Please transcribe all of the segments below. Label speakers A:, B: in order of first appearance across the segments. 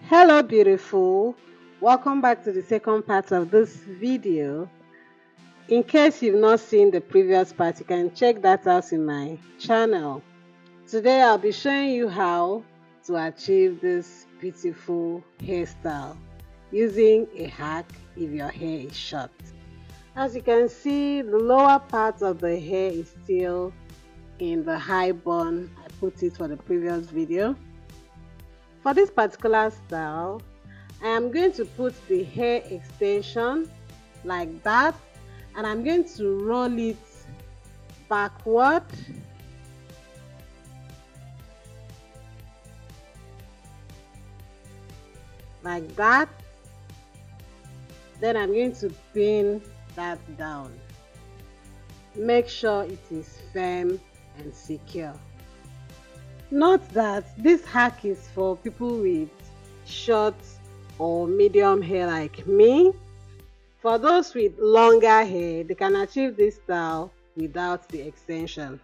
A: Hello beautiful, welcome back to the second part of this video. In case you've not seen the previous part, you can check that out in my channel. Today I'll be showing you how to achieve this beautiful hairstyle using a hack if your hair is short. As you can see, the lower part of the hair is still in the high bun. I put it for the previous video. For this particular style, I am going to put the hair extension like that, and I'm going to roll it backward like that. Then I'm going to pin that down. Make sure it is firm and secure. Note that this hack is for people with short or medium hair like me. For those with longer hair, they can achieve this style without the extension.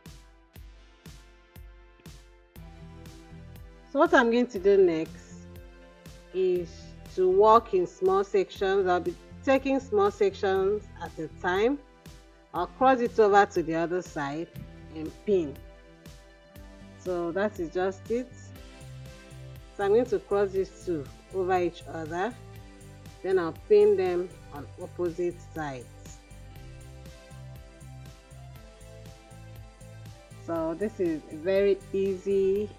A: So what I'm going to do next is to walk in small sections. I'll be taking small sections at a time. I'll cross it over to the other side and pin. So that is just it. So I'm going to cross these two over each other, then I'll pin them on opposite sides. So this is a very easy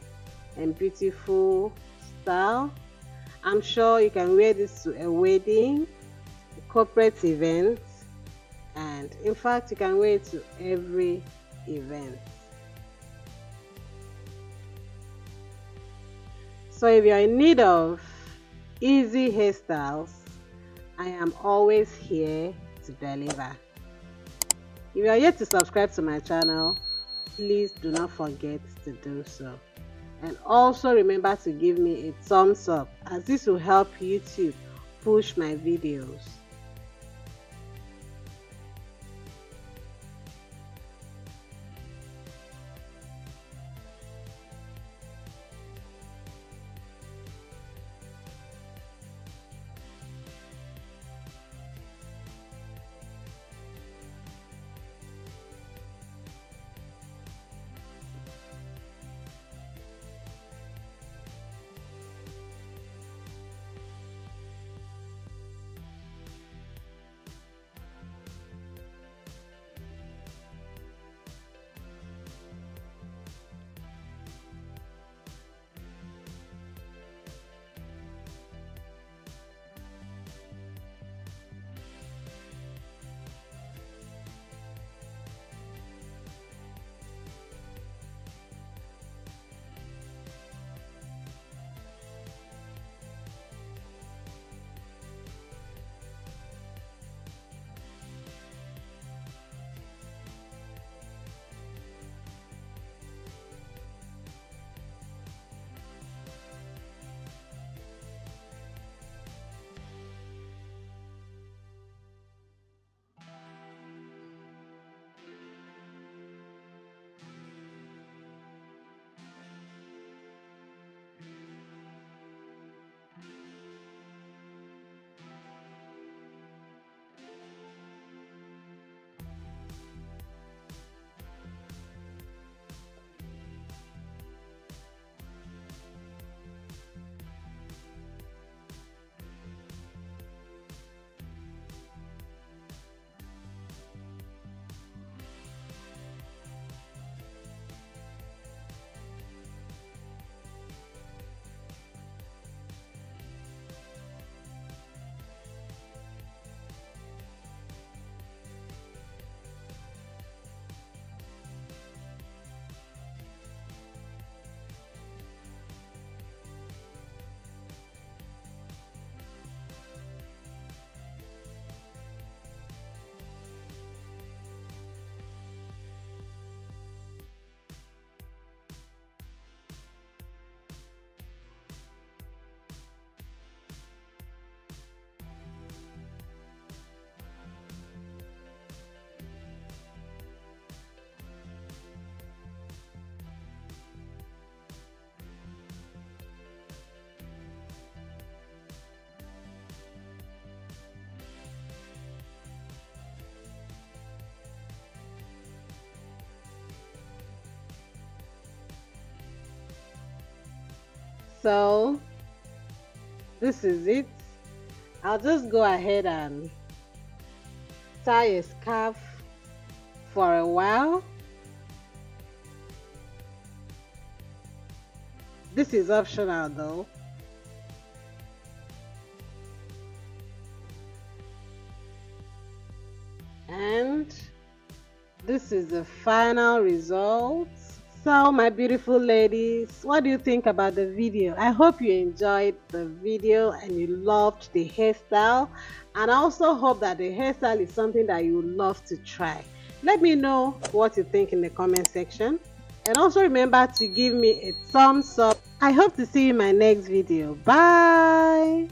A: and beautiful style. I'm sure you can wear this to a wedding, a corporate event, and in fact you can wear it to every event. So if you're in need of easy hairstyles, I am always here to deliver. If you are yet to subscribe to my channel, please do not forget to do so. And also remember to give me a thumbs up, as this will help YouTube push my videos. So this is it. I'll just go ahead and tie a scarf for a while. This is optional though. And this is the final result. So my beautiful ladies, what do you think about the video? I hope you enjoyed the video and you loved the hairstyle, and I also hope that the hairstyle is something that you would love to try. Let me know what you think in the comment section, and also remember to give me a thumbs up. I hope to see you in my next video. Bye.